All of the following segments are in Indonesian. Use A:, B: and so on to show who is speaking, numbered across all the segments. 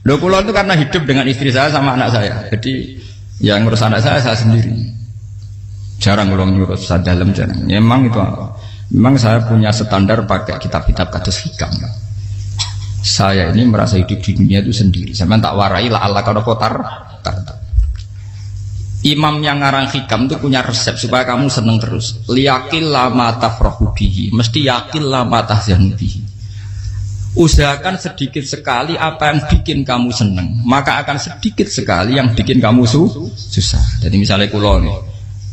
A: Loh kula itu karena hidup dengan istri saya sama anak saya. Jadi yang ngurus anak saya sendiri. Jarang kula ngurus dalam jarang. Memang itu memang saya punya standar pakai kitab-kitab kados hikam. Saya ini merasa hidup di dunia itu sendiri. Sampeyan tak warai la Allah kana kotar. Imam yang ngarang hikam itu punya resep supaya kamu seneng terus. Liyakil lama tafrahu bihi, mesti yakin lama tahzanu bihi. Usahakan sedikit sekali apa yang bikin kamu seneng, maka akan sedikit sekali yang bikin kamu susah. Jadi misalnya kulo nih,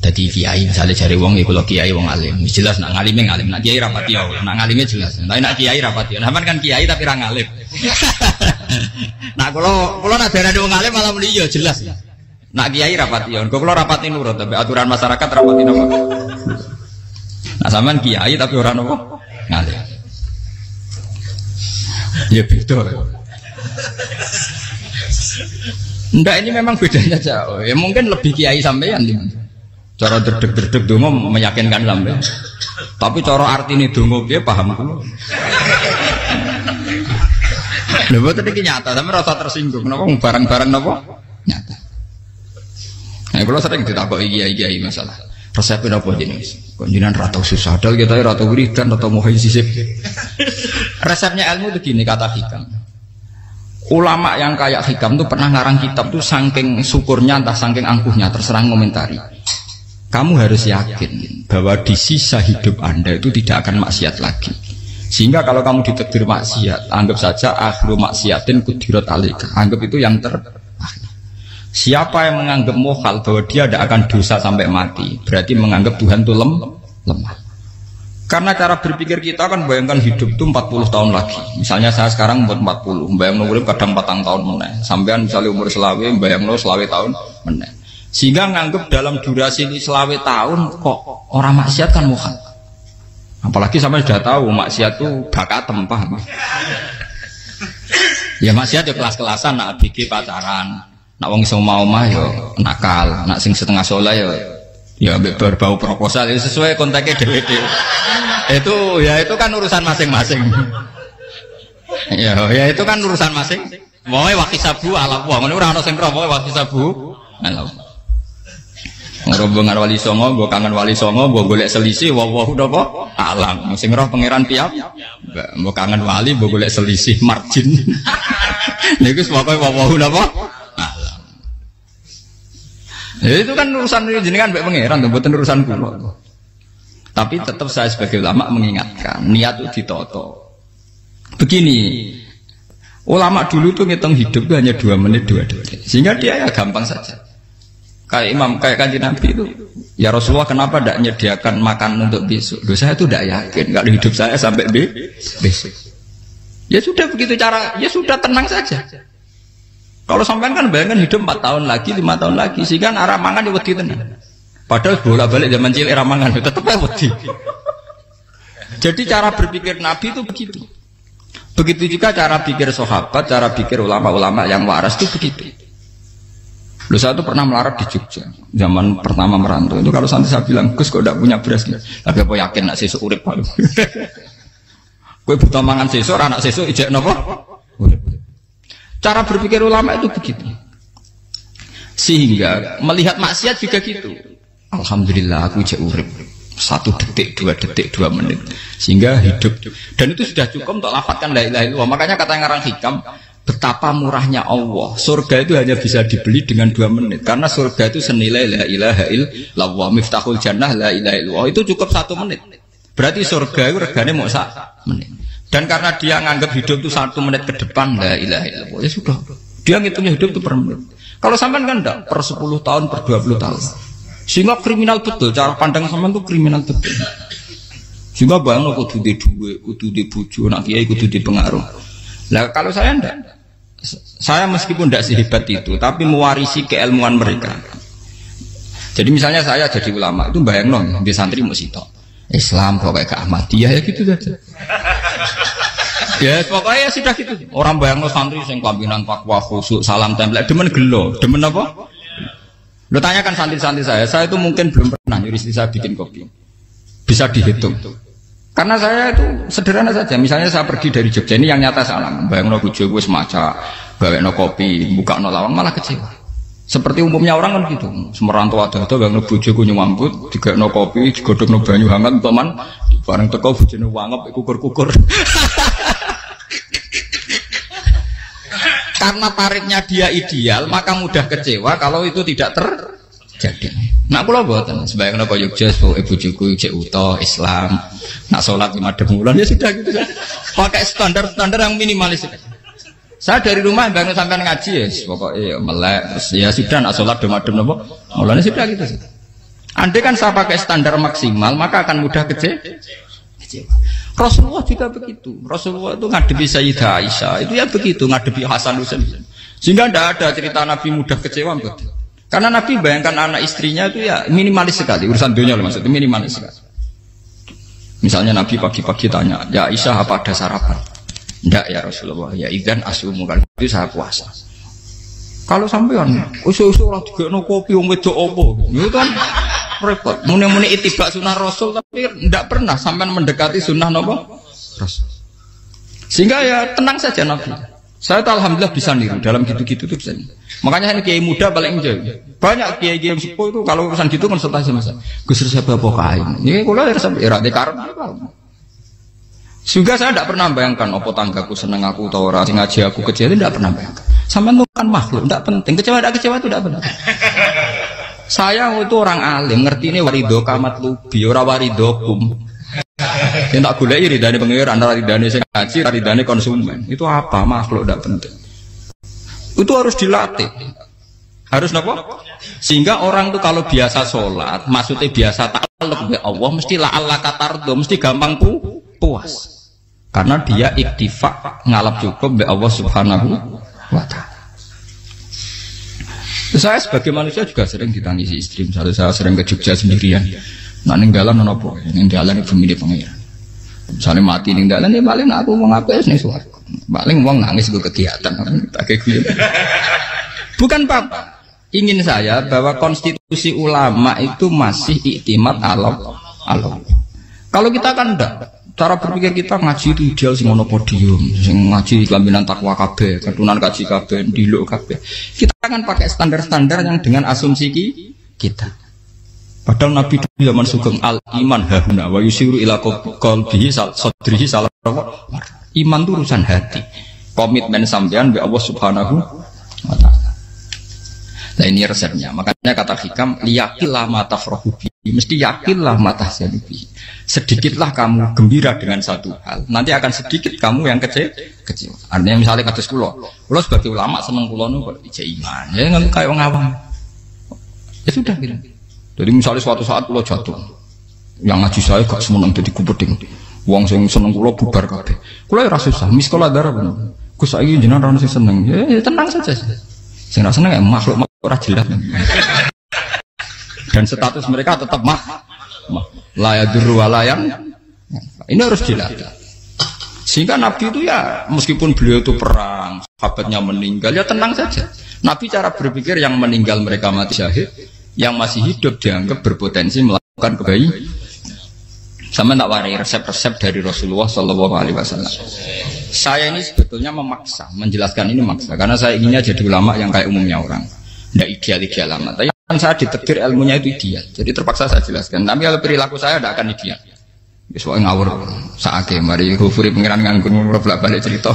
A: jadi kiai misalnya cari wong, kulo kiai wong alim, jelas nak ngalimnya ngalim, nak kiai rapati ya, nak ngalimnya jelas. Tapi nak kiai rapati, nah kan kiai tapi orang ngalim. Nah kulo nak darah wong alim malah beliau jelas. Nak kiai rapati ya, kulo rapati nurut, tapi aturan masyarakat rapati nopo. Nah sampean kiai tapi orang nopo ngalim. Ya beda. Ndak ini memang bedanya jauh. Ya mungkin lebih kiai sampean cara derdek-derdek dongo meyakinkan sampean. Tapi cara artine dongo piye paham kulo. Lha boten iki nyata, sampe rasa tersinggung. Napa barang-barang napa? Nyata. Nah, kulo sering ditakoki kiai-kiai masalah. Resepnya apa jenenge? Konjinan ratau susah, padahal kita ratau wiridan, ratau mohon sisip. Resepnya ilmu itu gini kata hikam. Ulama yang kayak hikam tuh pernah ngarang kitab tuh saking syukurnya entah saking angkuhnya terserah ngomentari. Kamu harus yakin bahwa di sisa hidup Anda itu tidak akan maksiat lagi. Sehingga kalau kamu ditakdir maksiat, anggap saja akhiru maksiatin kudirat alaika. Anggap itu yang Siapa yang menganggap mukhal bahwa dia tidak akan dosa sampai mati, berarti menganggap Tuhan itu lemah. Karena cara berpikir kita kan bayangkan hidup itu 40 tahun lagi. Misalnya saya sekarang umur 40, bayang urip kadang 4 tahun meneh. Sampean misalnya umur selawe, bayang selawe tahun meneh. Sehingga menganggap dalam durasi selawe tahun kok orang maksiat kan mukhal. Apalagi sampai sudah tahu maksiat itu bakat tempah. Ya maksiat ya kelas-kelasan, nak bikin pacaran. Nak wong iso omah yo nakal, nak sing setengah soleh ya berbau proposal ya sesuai kontaknya dhewe-dhewe. Itu kan urusan masing-masing. Ya itu kan urusan masing. Wae wakisabu ala wong ngene ora ana sing roh wae wakisabu. Ala. Rombongan wali songo, mbok kangen wali songo, mbok golek selisih wawahu napa? Alam. Sing roh pangeran piyam. Mbok kangen wali, mbok golek selisih margin. Niku pokoke wawahu napa? Ya itu kan urusan jenengan mbek pangeran, mboten urusan kula. Tapi tetap saya sebagai ulama mengingatkan, niat itu ditoto. Begini, ulama dulu tuh ngitung hidup itu hanya 2 menit 2 detik. Sehingga dia ya gampang saja. Kayak imam, kayak kanjeng Nabi itu, ya Rasulullah kenapa tidak menyediakan makan untuk besok? Loh, saya itu tidak yakin kalau hidup saya sampai besok. Ya sudah begitu cara, ya sudah tenang saja. Kalau sampean kan bayangkan hidup 4 tahun lagi, 5 tahun lagi, sehingga arah mangan ya wedi tenan. Padahal bolak-balik zaman cilik arah mangan tetap ya wedi. Jadi cara berpikir Nabi itu begitu. Begitu juga cara pikir sahabat, cara pikir ulama-ulama yang waras itu begitu. Loh, saya itu pernah melarat di Jogja, zaman pertama merantau itu kalau nanti saya bilang, Gus kok tidak punya beras, tapi apa yakin nak sesuk urip paling. Kowe buta mangan sesuk, anak sesuk ijek napa? Urip. Cara berpikir ulama itu begitu. Sehingga melihat maksiat juga gitu. Alhamdulillah aku ijek urip 1 detik, 2 detik, 2 menit. Sehingga hidup. Dan itu sudah cukup untuk lafadzkan la ilaha illallah. Makanya kata yang ngarang hikam, betapa murahnya Allah. Surga itu hanya bisa dibeli dengan 2 menit. Karena surga itu senilai la ilaha illallah. Miftahul jannah la ilaha illallah. Itu cukup 1 menit. Berarti surga itu regane mau 1 menit. Dan karena dia nganggap hidup itu 1 menit ke depan, la ilaha illallah, ya sudah. Dia ngitungnya hidup itu per menit. Kalau sampean kan enggak, per 10 tahun, per 20 tahun. Sehingga kriminal betul, cara pandang sampean itu kriminal betul. Sehingga bayang kudu di duwe, kudu di bojo, nak kiai kudu di pengaruh. Lah kalau saya enggak. Saya meskipun enggak sehebat itu, tapi mewarisi keilmuan mereka. Jadi misalnya saya jadi ulama, itu bayang di santri mau sitok. Islam pokoknya ke Ahmadiyah ya gitu saja. Ya pokoknya ya sudah gitu. Orang bayang santri sing kambinan takwa khusyuk salam tempel demen gelo, demen apa? Lo tanyakan santri-santri saya itu mungkin belum pernah nyuruh istri saya bikin kopi. Bisa dihitung. Karena saya itu sederhana saja. Misalnya saya pergi dari Jogja ini yang nyata salam. Bayang bojo wis maca gawekno kopi, bukakno lawang malah kecewa. Seperti umumnya orang kan gitu. Semerantau ada bang bojoku nyuambut, digawekno kopi, digodhogno banyu hangat teman, bareng teko bojone wangep kukur-kukur. Karena tarifnya dia ideal, maka mudah kecewa kalau itu tidak terjadi. Nak kula mboten, sebayang napa Yogya pokoke bojoku cek utuh Islam. Nak salat 5 bulan ya sudah gitu saja. Pakai standar-standar yang minimalis. Saya dari rumah bangun sampai ngaji ya, pokoknya melek, ya sudah nak salat dem-dem napa. Mulane sudah gitu saja. Andai kan saya pakai standar maksimal, maka akan mudah kecewa. Rasulullah juga begitu. Rasulullah itu ngadepi Sayyidah Aisyah itu ya begitu, ngadepi Hasan Husain. Sehingga tidak ada cerita Nabi mudah kecewa betul. Karena Nabi bayangkan anak istrinya itu ya minimalis sekali, urusan dunia loh maksudnya minimalis sekali. Misalnya Nabi pagi-pagi tanya, ya Aisyah apa ada sarapan? Tidak ya Rasulullah, ya idzan asumu kalau itu saya puasa. Kalau sampean usul-usul orang juga no kopi wong wedok opo, itu kan repot. Muni-muni itibak sunnah Rasul tapi tidak pernah sampai mendekati sunnah nopo Rasul. Sehingga ya tenang saja Nabi. Saya tuh alhamdulillah bisa niru dalam gitu-gitu tuh bisa. Makanya ini kiai muda paling jauh. Banyak kiai-kiai sepuh itu kalau urusan gitu konsultasi masa. Gus resep apa kain? Ini kalau resep era dekarep. Juga saya tidak pernah bayangkan apa tanggaku seneng aku atau orang ngaji aku kecewa tidak pernah bayangkan. Sampai bukan makhluk, tidak penting. Kecewa itu tidak benar. Saya itu orang alim, ngerti ini warido kamat lubi, ora warido kum. Yang tak gulai ridane pengiran, ridane sing ngaji, ridane konsumen. Itu apa? Makhluk tidak penting. Itu harus dilatih. Harus apa? Sehingga orang itu kalau biasa sholat, maksudnya biasa takluk ya Allah, mesti la Allah katardo, mesti gampang puas. Karena dia iktifak ngalap cukup be Allah Subhanahu wa ta'ala. Saya sebagai manusia juga sering ditangisi istri. Misalnya saya sering ke Jogja sendirian. Nah ninggalan nopo, ninggalan ibu milih pengiran. Misalnya mati ninggalan ya paling aku mau ngapain nih suaraku. Paling uang nangis gue kegiatan. Bukan apa. Ingin saya bahwa konstitusi ulama itu masih iktimat Allah. Kalau kita kan enggak. Cara berpikir kita ngaji itu ideal sing ono podium, sing ngaji kelaminan takwa kabeh, ketunan kaji kabeh, diluk kabeh. Kita akan pakai standar-standar yang dengan asumsi kita. Padahal Nabi zaman sugeng al iman hahuna wa yusiru ila qalbihi sadrihi salah. Iman itu urusan hati. Komitmen sampean be Allah Subhanahu wa taala. Nah ini resepnya. Makanya kata hikam liyakillah ma tafrahu bi. Mesti yakinlah ma tahzanu bi. Sedikitlah kamu gembira dengan satu hal, nanti akan sedikit kamu yang kecewa. Artinya misalnya kados kula sebagai ulama seneng kula niku kok ijek iman. Ya nggak kayak wong awam. Ya sudah gitu. Jadi misalnya suatu saat kula jatuh, yang ngaji saya gak semeneng dadi kupeding. Wong sing seneng kula bubar kabeh. Kula ya ora susah, miskola darah bener. Gus saiki jenengan ora sing seneng. Ya tenang saja. Sing ora seneng ya makhluk ora jelas. Dan status mereka tetap layadur walayan. Ini harus dilatih. Sehingga Nabi itu ya meskipun beliau itu perang, sahabatnya meninggal ya tenang saja. Nabi cara berpikir yang meninggal mereka mati syahid, yang masih hidup dianggap berpotensi melakukan kebaikan. Sama tak warai resep-resep dari Rasulullah Shallallahu Alaihi Wasallam. Saya ini sebetulnya memaksa, menjelaskan ini maksa karena saya inginnya jadi ulama yang kayak umumnya orang, tidak ideal amat. Tapi kan saya ditegur ilmunya itu ideal, jadi terpaksa saya jelaskan. Tapi kalau perilaku saya tidak akan ideal. Soalnya ngawur saake mari Ghafuri pengiran nganggur bolak-balik cerita.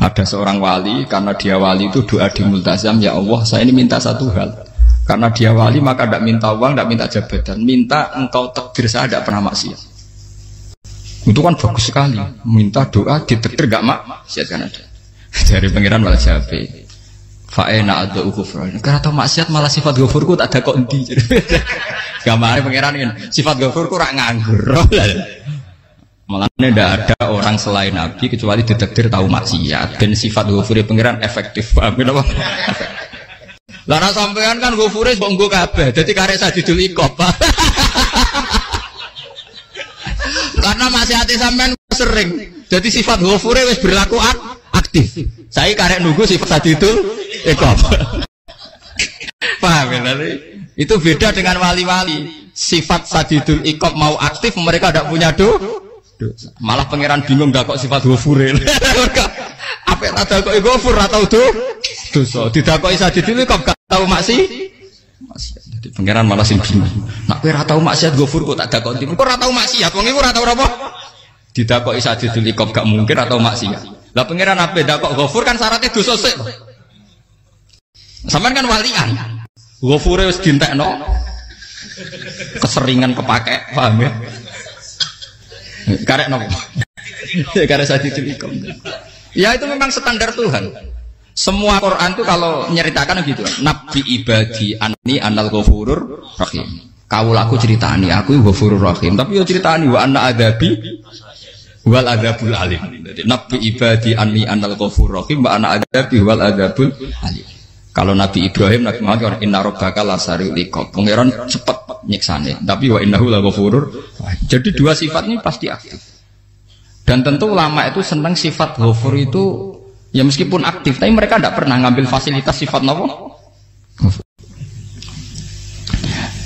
A: Ada seorang wali, karena dia wali itu doa di multazam, ya Allah saya ini minta satu hal. Karena dia wali maka tidak minta uang, tidak minta jabatan, minta engkau takdir saya tidak pernah maksiat. Itu kan bagus sekali, minta doa ditakdir gak maksiat kan ada. Dari pengiran malah Syafi'i. Fa'ena adau ghufran. Karena tahu maksiat malah sifat ghafurku tak ada kok endi. Gamane pangeran kan sifat ghafurku rak nganggur. Malah tidak ada orang selain Nabi kecuali ditakdir tahu maksiat dan sifat ghafure pangeran efektif. Paham apa? Lah sampean kan ghafure kok nggo kabeh. Dadi karek sadidul iqab. Karena maksiate sampean sering. Jadi sifat ghafure wis berlaku aktif. Saya karek nunggu sifat sadidul iqab. Paham ya? Itu beda dengan wali-wali. Sifat sadidul iqab mau aktif mereka tidak punya dosa. Malah pangeran bingung gak kok sifat ghafure. Apa tak dakoki ghafur ora tau dosa. Didakoki Sadidul Iqab gak tau maksiat. Jadi pangeran malah sing bingung. Nak kowe ora tau maksiat ghafur kok tak dakoki. Kok ora tau maksiat, wong iku ora tau apa? Didakoki Sadidul Iqab gak mungkin ora tau maksiat. Lah pangeran ape dakok ghafur kan syaratnya dosa sik. Sampeyan kan walian. Ghafure wis dientekno. Keseringan kepake, paham ya? Karek nopo? Karek Sadidul Iqab. Ya itu memang standar Tuhan. Semua Quran itu kalau nyeritakan gitu. Nabi ibadi anni anal ghafurur rahim. Kawulaku ceritani aku ghafurur rahim, tapi yo ceritani wa anna adabi wal adabul alim. Jadi Nabi ibadi anni anal ghafurur rahim wa anna adabi wal adabul alim. Kalau Nabi Ibrahim, Nabi Muhammad inna rabbaka lasariul iqab. Pangeran cepat nyiksane, tapi wa innahu laghafurur. Jadi dua sifat ini pasti aktif. Dan tentu ulama itu senang sifat ghafur itu ya meskipun aktif, tapi mereka tidak pernah ngambil fasilitas sifat nopo.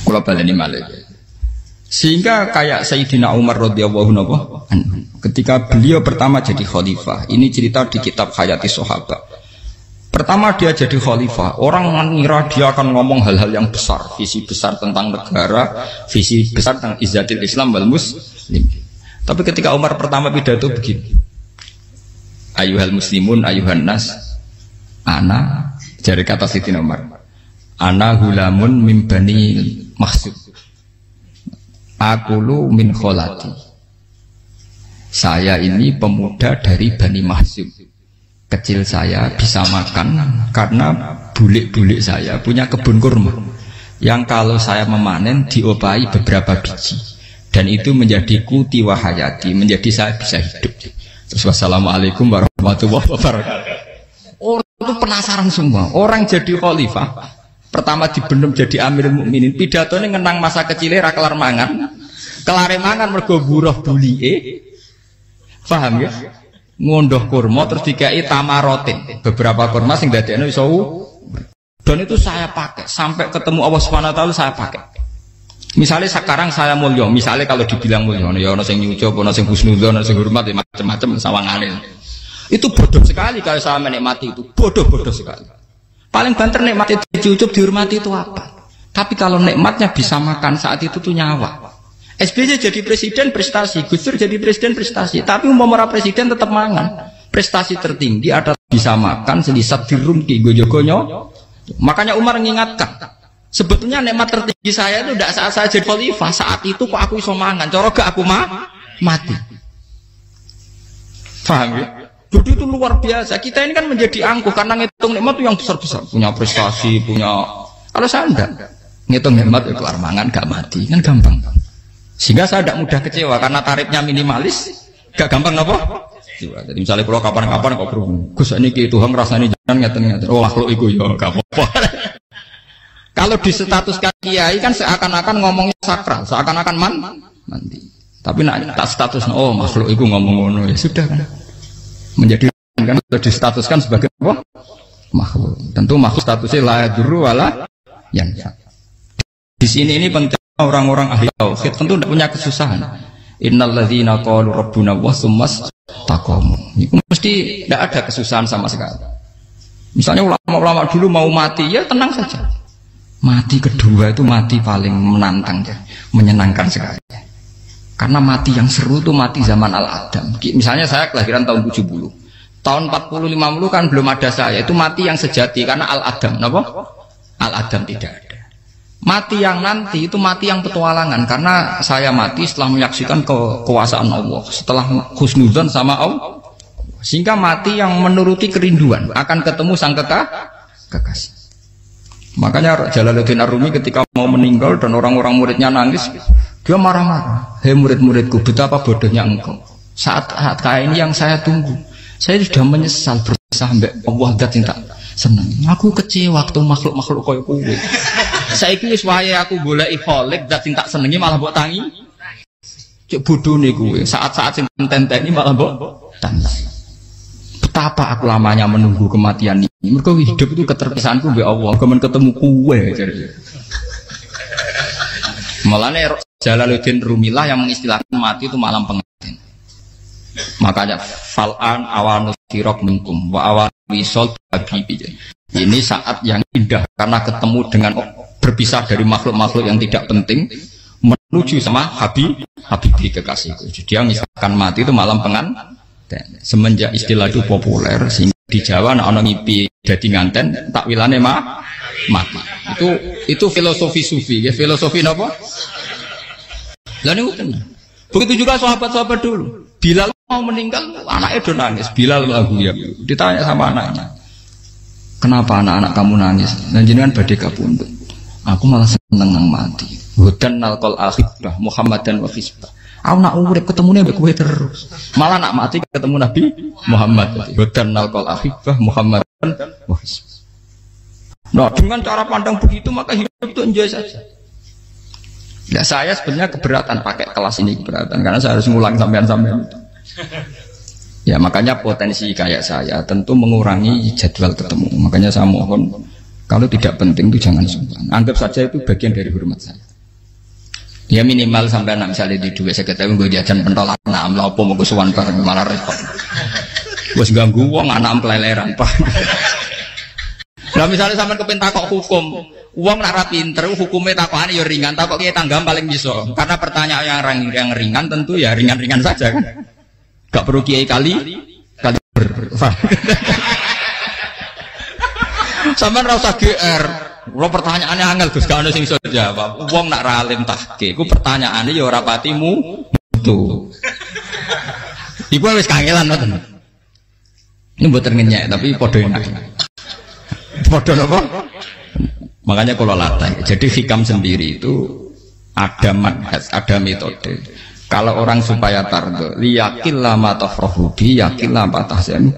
A: Kula baleni malih. Sehingga kayak Sayyidina Umar radhiyallahu anhu ketika beliau pertama jadi khalifah, ini cerita di kitab Hayati Sahabat. Pertama dia jadi khalifah, orang mengira dia akan ngomong hal-hal yang besar, visi besar tentang negara, visi besar tentang izzatil Islam wal muslim. Tapi ketika Umar pertama pidato begini, ayuhal muslimun ayuhan nas, ana, dari kata Sayyidina Umar, ana hulamun min bani Makhzum, akulu min kholati, saya ini pemuda dari Bani Makhzum. Kecil saya bisa makan karena bulik-bulik saya punya kebun kurma yang kalau saya memanen diopahi beberapa biji dan itu menjadi kuti wahayati, menjadi saya bisa hidup. Terus wassalamualaikum warahmatullahi wabarakatuh. Orang itu penasaran semua. Orang jadi khalifah pertama dibenem jadi Amirul Mukminin, pidatonya ngenang masa kecilnya ra kelar mangan, kelare mangan mergo buruh bulike, paham ya? Ngondoh kurma terus dikai tamarotin, beberapa kurma sing dadekno iso dan itu saya pakai sampai ketemu Allah Subhanahu wa taala saya pakai. Misalnya sekarang saya mulya, misalnya kalau dibilang mulya ya ana sing nyucup, ana sing husnudzon, ana sing hormat macam-macam sawangane. Itu bodoh sekali kalau saya menikmati itu, bodoh sekali. Paling banter nikmati dicucup dihormati itu apa? Tapi kalau nikmatnya bisa makan saat itu tuh nyawa. SBY jadi presiden prestasi, Gus Dur jadi presiden prestasi, tapi umpama presiden tetap mangan. Prestasi tertinggi adalah bisa makan selisat dirumki gojogonyo. Makanya Umar mengingatkan, sebetulnya nikmat tertinggi saya itu tidak saat saya jadi khalifah, saat itu kok aku iso mangan, cara gak aku mati. Paham ya? Jadi itu luar biasa. Kita ini kan menjadi angkuh karena ngitung nikmat itu yang besar-besar, punya prestasi, punya. Kalau saya enggak ngitung nikmat itu kelar mangan gak mati, kan gampang. Sehingga saya tidak mudah kecewa karena tarifnya minimalis, gak gampang apa? Jadi misalnya kalau kapan-kapan kok berhubung, Gus ini Tuhan rasanya jangan ngeten-ngeten. Oh makhluk itu ya gak apa-apa. Kalau distatuskan kiai kan seakan-akan ngomongnya sakral, seakan-akan mandi. Tapi nak tak status, oh makhluk itu ngomong-ngomong ya sudah kan. Menjadi kan sudah distatuskan sebagai apa? Makhluk. Tentu makhluk statusnya la yadurru wala yanfa. Di sini ini penting. Orang-orang ahli tauhid tentu tidak punya kesusahan. Innalladzina qalu rabbuna wa tsummas taqamu. Itu mesti tidak ada kesusahan sama sekali. Misalnya ulama-ulama dulu mau mati ya tenang saja. Mati kedua itu mati paling menantang ya, menyenangkan sekali. Karena mati yang seru itu mati zaman Al-Adam. Misalnya saya kelahiran tahun 70. Tahun 40-50 kan belum ada saya. Itu mati yang sejati karena Al-Adam. Kenapa? Al-Adam tidak ada. Mati yang nanti itu mati yang petualangan karena saya mati setelah menyaksikan kekuasaan Allah, setelah husnudzon sama Allah, sehingga mati yang menuruti kerinduan akan ketemu sang kekasih. Makanya Jalaluddin Ar-Rumi ketika mau meninggal dan orang-orang muridnya nangis, dia marah-marah. Hei murid-muridku, betapa bodohnya engkau. Saat kayak ini yang saya tunggu, saya sudah menyesal berusaha sampai Allah dat cinta senang. Aku kecewa waktu makhluk-makhluk koyo kowe. Saiki wis wayahe aku goleki kholik dat cinta senengi malah mbok tangi. Cek bodone kowe. Saat-saat sing tenteni malah mbok tangi. Betapa aku lamanya menunggu kematian ini. Mergo hidup itu keterpisahanku mbek Allah, kemen ketemu kowe. Malane Jalaluddin Rumilah yang mengistilahkan mati itu malam pengantin. Makanya fal'an awanu sirok minkum wa awan wisol habibi. Ini saat yang indah karena ketemu dengan berpisah dari makhluk-makhluk yang tidak penting menuju sama habibi kekasihku. Jadi yang misalkan mati itu malam pengantin. Semenjak istilah itu populer sehingga di Jawa ana ngipi dadi nganten takwilane mati. Itu filosofi sufi, ya filosofi napa? Lah niku tenan. Begitu juga sahabat-sahabat dulu. Bilal mau meninggal, anaknya do nangis. Bilal lagu ya. Ditanya sama anaknya, kenapa anak-anak kamu nangis? Dan jenengan badhe kapundhut. Aku malah seneng nang mati. Hudan nalqal akhibah Muhammadan wa hisbah. Aku nak urip ketemune mbek kowe terus. Malah nak mati ketemu Nabi Muhammad. Hudan nalqal akhibah Muhammadan wa hisbah. Nah, dengan cara pandang begitu maka hidup itu enjoy saja. Ya saya sebenarnya keberatan pakai kelas ini, keberatan karena saya harus ngulang sampean-sampean. Ya makanya potensi kayak saya tentu mengurangi jadwal ketemu. Makanya saya mohon kalau tidak penting itu jangan sungkan. Anggap saja itu bagian dari hormat saya. Ya minimal sampai anak misalnya di dua saya ketahui gue jajan pentolan, nah apa mau kesuwan bareng malah repot. Gue ganggu uang anak peleleran pak. Nah misalnya sampai kepentak kok hukum, uang nak pinter, hukumnya takokan ya ringan, takok kita tanggam paling bisa. Karena pertanyaan yang ringan tentu ya ringan-ringan saja kan. Gak perlu kiai kali ber. Sampeyan ora usah GR. Kalau pertanyaannya angel Gus gak ono sing iso jawab. Wong nak ra alim tahke, iku pertanyaane ya ora patimu mutu. Iku wis kangelan ngoten. Ini mboten ngenyek tapi padha enak. Padha napa? Makanya kalau latih. Jadi hikam sendiri itu ada manhaj, ada metode. Kalau orang supaya tardo, liyakil lama tafrohubi, yakil lama tahsen.